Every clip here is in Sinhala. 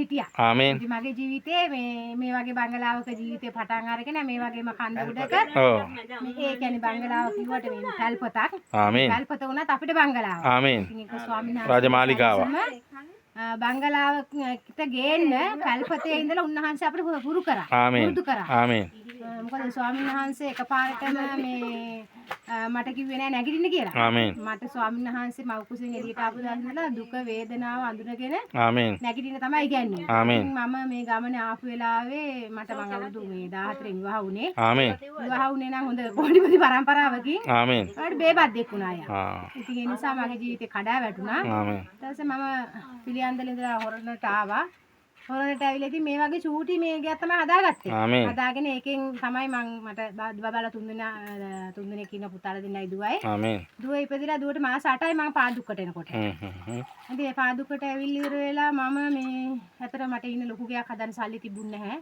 හිටියා. ආමේන්. ඉතින් මගේ ජීවිතේ මේ වගේ බංගලාවක ජීවිතේ පටන් අරගෙන මේ වගේම කන්ද උඩක ඔව්. මේ කියන්නේ බංගලාව කිව්වට මේ තල්පතක්. ආමේන්. තල්පත වුණත් අපිට බංගලාව. ආමේන්. ඉතින් ඒක ස්වාමීන් වහන්සේ රාජමාලිගාව. බංගලාවකට ගේන්න කල්පතේ ඉඳලා උන්වහන්සේ අපිට පුරුදු කරා. ආමේන්. පුරුදු කරා. ආමේන්. මොකද ස්වාමීන් වහන්සේ එකපාරටම මේ මට කිව්වේ නෑ නැගිටින්න කියලා. ආමේන්. මට ස්වාමීන් වහන්සේ මව් කුසෙන් එළියට ආපු දවසේලා දුක වේදනාව අඳුනගෙන ආමේන්. නැගිටින්න තමයි කියන්නේ. ආමේන්. මම මේ ගමනේ ආපු වෙලාවේ මට මං අවුරුදු මේ 14 විවාහ වුණේ. ආමේන්. විවාහ වුණේ නම් හොඳ පොඩිපොඩි පරම්පරාවකින්. ආමේන්. ඒකට බේබත් දෙකුණා අය. ආ. ඉතින් ඒ නිසා මගේ ජීවිතේ කඩා වැටුණා. ආමේන්. ඊට පස්සේ මම පිළියන්දල ඉඳලා හොරණට ආවා. හොරණට ඇවිල්ලා ඉතින් මේ වගේ චූටි මේකයක් තමයි හදාගත්තේ. ආමේන්. හදාගෙන ඒකෙන් තමයි මට බබාලා තුන්දෙනෙක් ඉන්න පුතාලා දෙන්නයි දුවයි. ආමේන්. දුව ඉපදිලා දුවට මාස 8යි මම පාදුක්කට එනකොට. ඉතින් ඒ පාදුක්කට ඇවිල්ලා ඉවර වෙලා මම මේ අතර මට ඉන්න ලොකු ගයක් හදන්න සල්ලි තිබුණේ නැහැ.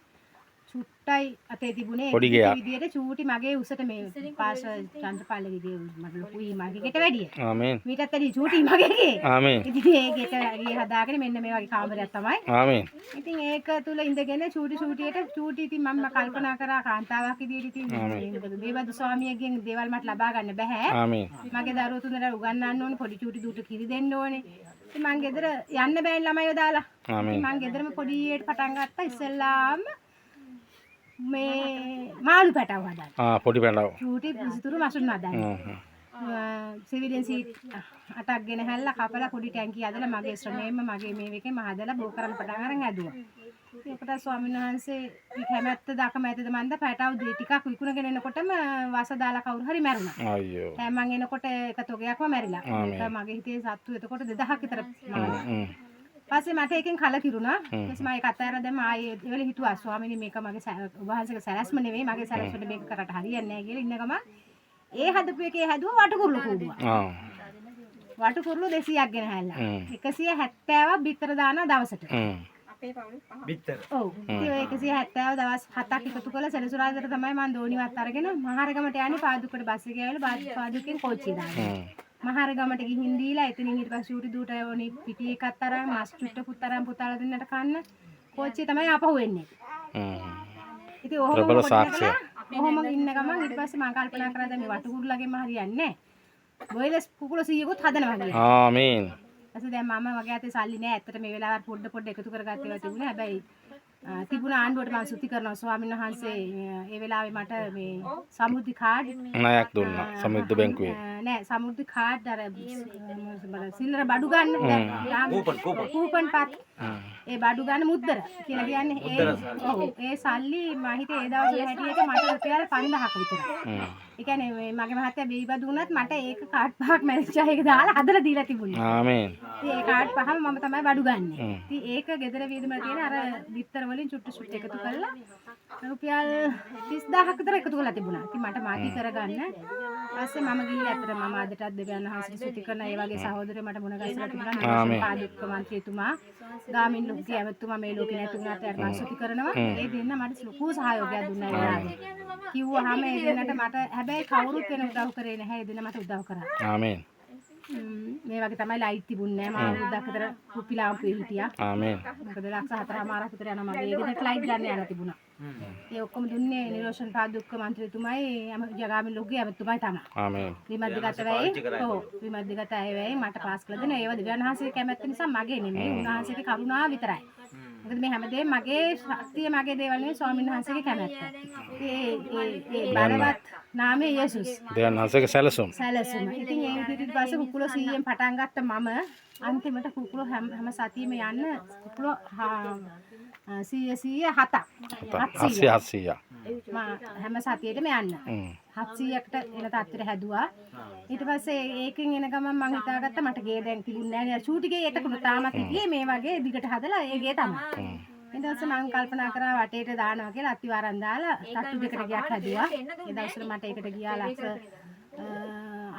චුට්ටයි අතේ තිබුණේ පොඩි ගයක්. විදියට චූටි මගේ උසට මේ පාස චන්ද්‍රපාලගේ ගේ මට ලොකුයි මගේ ගෙට වැඩිය. ආමේන්. මීටත් වැඩි චූටි මගේ ගේ. ආමේන්. ඉතින් ඒ ගෙට ගේ හදාගෙන මෙන්න මේ වගේ කාමරයක් තමයි. ආමේන්. ඉතින් ඒක තුල ඉඳගෙන චූටියට චූටි ඉතින් මම කල්පනා කරා කාන්තාවක් විදියට ඉතින් මොකද දේවදු ස්වාමියාගෙන් දේවල් මට ලබා ගන්න බෑ. ආමේන්. මගේ දරුවෝ තුනට උගන්වන්න ඕනේ පොඩි චූටි දුට කිරි දෙන්න ඕනේ. ඉතින් මං ගෙදර යන්න බෑනේ ළමයිව දාලා. ආමේන්. මං ගෙදරම පොඩියට පටන් ගත්තා ඉස්සෙල්ලාම මේ මාළු පැටව හදන්න. පොඩි පැටව. චූටි පිසිතුරු මසුන් හදන්න. සිවිලෙන් සීට් 8ක් ගෙන හැල්ලා කපලා පොඩි ටැංකිය හදලා මගේ ශ්‍රමයෙන්ම මගේ මේ එකේ මම හදලා බෝ කරන්න පටන් අරන් හැදුවා. ඒකට ස්වාමීන් වහන්සේ කැමැත්ත දකමැත්තද මන්ද පැටව දී ටිකක් විකුණගෙන එනකොටම වස දාලා කවුරු හරි මැරුණා. අයියෝ. දැන් මං එනකොට එක තොගයක්ම මැරිලා. ඒක මගේ හිතේ සත්තු එතකොට 2000ක් විතර මරලා. පස්සේ මට එකෙන් කලකිරුණා. ඊපස්සේ මම ඒක අතහැරලා දැම්ම ආයේ ඒවල හිතුවා ස්වාමීනි මේක මගේ වහන්සේගේ සැලැස්ම නෙවෙයි මගේ සැලැස්මට මේක කරට හරියන්නේ නැහැ කියලා ඉන්න ගම ඒ හදපු එකේ හැදුවා වටකුරුළු කූඩුවා. වටකුරුළු 200ක් ගෙන හැල්ලා. 170ක් බිත්තර දානවා දවසට. අපේ පවුලේ බිත්තර. ඔව්. ඉතින් ඔය 170 දවස් 7ක් එකතු කරලා සෙනසුරාදාට තමයි මම දෝනිවත් අරගෙන මහරගමට යන්නේ පාදුක්කට බස් එකේ ඇවිල්ලා පාදුක්කෙන් කෝච්චිය දානවා. මහරගමට ගිහින් දීලා එතනින් ඊට පස්සේ ඌටි දුවට ඕනි පිටි එකක් තරම් මස් චුට්ටකුත් තරම් පුතාලා දෙන්නට කන්න කෝච්චිය තමයි ආපහු එන්නේ. ඉතින් ඔහොම ඉන්න ගමන් ඊට පස්සේ මම කල්පනා කරා දැන් මේ වටකුරුලගෙම හරියන්නේ නැහැ. බොයිලස් කුකුල 100කුත් හදනවා කියලා. ආමේන්. ඊපස්සේ දැන් මම වගේ අතේ සල්ලි නැහැ. ඇත්තට මේ වෙලාවට පොඩ එකතු කරගත්ත ඒවා තිබුණා. හැබැයි තිබුණ ආණ්ඩුවට මම සුති කරනවා ස්වාමීන් වහන්සේ ඒ වෙලාවේ මට මේ සමෘද්ධි කාඩ් ණයක් දුන්නා සමෘද්ධි බැංකුවේ. නෑ සමෘද්ධි කාඩ් අර සිල්ලර බඩු ගන්න කූපන් පත් ඒ බඩු ගන්න මුද්දර කියලා කියන්නේ ඒ සල්ලි මම හිතේ ඒ දවස්වල හැටියට මට රුපියල් 5000ක විතර. ඒ කියන්නේ මගේ මහත්තයා බේබදු වුණත් මට ඒක කාඩ් පහක් මැරිච්චා ඒක දාලා හදලා දීලා තිබුණා. ආමේන්. ඉතින් ඒ කාඩ් පහම මම තමයි බඩු ගන්නෙ. ඉතින් ඒක ගෙදර වීදුමල තියෙන අර බිත්තර වලින් චුට්ටු එකතු කරලා රුපියල් 30000ක් විතර එකතු කරලා තිබුණා. ඉතින් මට මාටි කරගන්න. ඊපස්සේ මම ගිහිල්ලා අතට මම අදටත් දෙවියන් වහන්සේට ස්තුති කරන ඒ වගේ සහෝදරයෝ මට මුණ ගැසලා තිබුණා. පාදුක්ක මන්ත්‍රීතුමා ගාමින් ලොකු ඇමතුමා මේ ලෝකේ නැතුණාට මම ස්තුති කරනවා. ඒ දෙන්න මට ලොකු සහයෝගයක් දුන්නා ඒ වෙලාවේ. කිව්වහම ඒ දෙන්නට මට හැබැයි කවුරුත් වෙන උදව් කරේ නැහැ. ඒ දෙන්න මට උදව් කරා. ආමේන්. මේ වගේ තමයි ලයිට් තිබුණේ නැහැ. මම අවුරුද්දක් විතර කුප්පි ලාම්පුවේ හිටියා. ආමේන්. මොකද ලක්ෂ 4මාරක් විතර යනවා මගේ. ඒ ගෙදරට ලයිට් ගන්න යන්න තිබුණා. ඒ ඔක්කොම දුන්නේ නිරෝෂන් පාදුක්ක මන්ත්‍රීතුමයි ජගාමින් ලොකුගේ ඇමතුමයි තමයි. ආමේන්. විමද්දගත වෙයි. ඔව් විමද්දගත අය වෙයි මට පාස් කළ දෙන ඒව දෙවියන් වහන්සේගේ කැමැත්ත නිසා මගේ නෙමෙයි උන්වහන්සේගේ කරුණාව විතරයි. මොකද මේ හැමදේම මගේ ශක්තිය මගේ දේවල් නෙවෙයි ස්වාමීන් වහන්සේගේ කැමැත්ත. ඒ බලවත් නාමයේ යේසුස්. දෙවියන් වහන්සේගේ සැලසුම. ඉතින් ඒ විදිහට පස්සේ කුකුල 100න් පටන් ගත්ත මම අන්තිමට කුකුල හැම සතියෙම යන්න කුකුල 100 700 හැම සතියේටම යන්න 700කට එන තත්ත්වෙට හැදුවා. ඊට පස්සේ ඒකෙන් එන ගමන් මම හිතාගත්තා මට ගේ දැන් තිබුණේ නැහැ නේ චූටි ගේ එතකම තාමත් හිටියේ මේ වගේ දිගට හදලා ඒ ගේ තමයි. ඊට පස්සේ මම කල්පනා කරා වටේට දානවා කියලා අතිවාරම් දාලා තට්ටු දෙකට ගියක් හැදුවා. ඒ දවස්වල මට ඒකට ගියා ලක්ෂ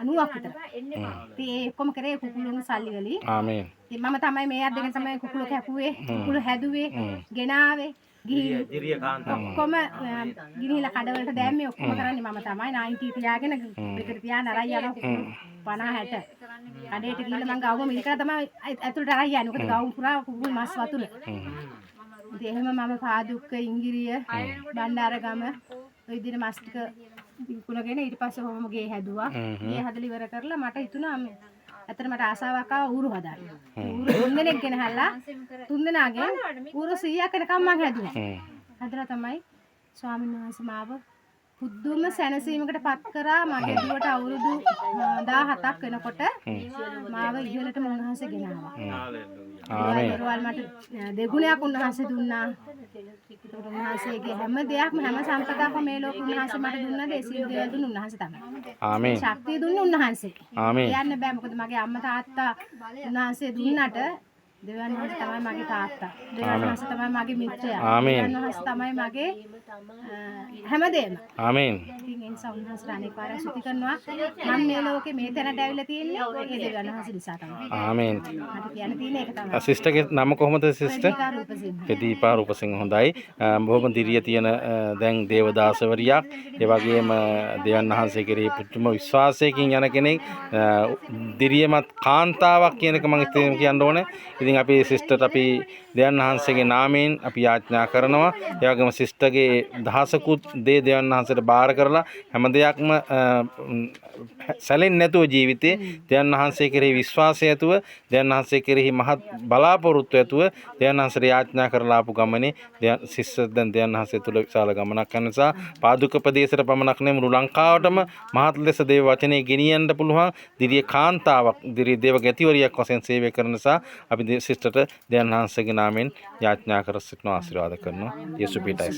90ක් විතර. ඉතින් ඒ ඔක්කොම කරේ කුකුලුන් සල්ලි වලින්. ආමේන්. ඉතින් මම තමයි මේ අත් දෙකෙන් තමයි කුකුල කැපුවේ, කුකුල හැදුවේ, ගෙනාවේ. ගිහින් ඔක්කොම ගිහිලා කඩවලට දැම්මේ ඔක්කොම කරන්නේ මම තමයි 90 තියාගෙන පිටට තියාන අරයි යනවා 50 60 කඩේට ගිහිල්ලා මං ගවුම මිලකලා තමයි ඇතුළට අරයි යන්නේ. මොකද ගවුම් පුරා කුකුල් මස් වතුල. ඉතින් එහෙම මම පාදුක්ක ඉංගිරිය බණ්ඩාරගම ඔය විදිහට මස් ටික විකුණගෙන ඊට පස්සේ කොහොම ගේ හැදුවා. ගේ හදලා ඉවර කරලා මට හිතුණා ඇත්තට මට ආසාවක් ආවා ඌරු හදාන්න. ඌරු 3 දෙනෙක් ගෙනහැල්ලා 3 දෙනාගෙන් ඌරු 100ක් වෙනකම් මං හැදුවා. හදලා තමයි ස්වාමීන් වහන්සේ මාව පුදුම සැනසීමකට පත් කරා. මගේ දුවට අවුරුදු 17ක් වෙනකොට මාව ඉහළටම උන්වහන්සේ ගෙනාවා. ආමේන්. මට දෙගුණයක් උන්වහන්සේ දුන්නා. ඒකට උන්වහන්සේගේ හැම දෙයක්ම හැම සම්පතක්ම මේ ලෝකෙ උන්වහන්සේ මට දුන්නද ඒ සියලු දේවල් දුන්න උන්වහන්සේ තමයි. ආමේන්. ශක්තිය දුන්නේ උන්වහන්සේ. ආමේන්. කියන්න බෑ මොකද මගේ අම්මා තාත්තා උන්වහන්සේ දුන්නට දෙවියන් වහන්සේ තමයි මගේ තාත්තා. දෙවියන් වහන්සේ තමයි මගේ මිත්‍රයා. ආමේන්. දෙවියන් වහන්සේ තමයි මගේ හැමදේම. ආමේන්. ඉතින් ඒ නිසා උන්වහන්සේට අනේක වාරයක් ස්තුති කරනවා. මම මේ ලෝකේ මේ තැනට ඇවිල්ලා තියෙන්නේ ඒ දෙවියන් වහන්සේ නිසා තමයි. ආමේන්. මට කියන්න තියෙන්නේ ඒක තමයි. සිස්ටර්ගේ නම කොහොමද සිස්ටර්? ප්‍රදීපා රූපසිංහ. හොඳයි. බොහොම දිරිය තියෙන දැන් දේවදාසවරියක්. ඒ වගේම දෙවියන් වහන්සේ කෙරෙහි පුදුම විශ්වාසයකින් යන කෙනෙක්. දිරියමත් කාන්තාවක් කියන එක මම කියන්න ඕනේ. ඉතින් අපි සිස්ටර්ට අපි දෙවියන් වහන්සේගේ නාමයෙන් අපි යාඥා කරනවා. ඒ වගේම සිස්ටර්ගේ දහසකුත් දේ දෙවියන් වහන්සේට බාර කරලා හැම දෙයක්ම සැලෙන්නේ නැතුව ජීවිතේ දෙවියන් වහන්සේ කෙරෙහි විශ්වාසය ඇතුව දෙවියන් වහන්සේ කෙරෙහි මහත් බලාපොරොත්තු ඇතුව දෙවියන් වහන්සේට යාඥා කරලා ආපු ගමනේ සිස්ටර් දැන් දෙවියන් වහන්සේ තුල විශාල ගමනක් යන නිසා පාදුක ප්‍රදේශයට පමණක් නෙමෙයි මුළු ලංකාවටම මහත් ලෙස දේව වචනේ ගෙනියන්න පුළුවන් දිරිය කාන්තාවක් දිරිය දේව ගැතිවරියක් වශයෙන් සේවය කරන නිසා අපි සිස්ටර්ට දෙවියන් වහන්සේගේ නාමයෙන් යාඥා කර සිටිනවා ආශිර්වාද කරනවා. යේසු පිටයි.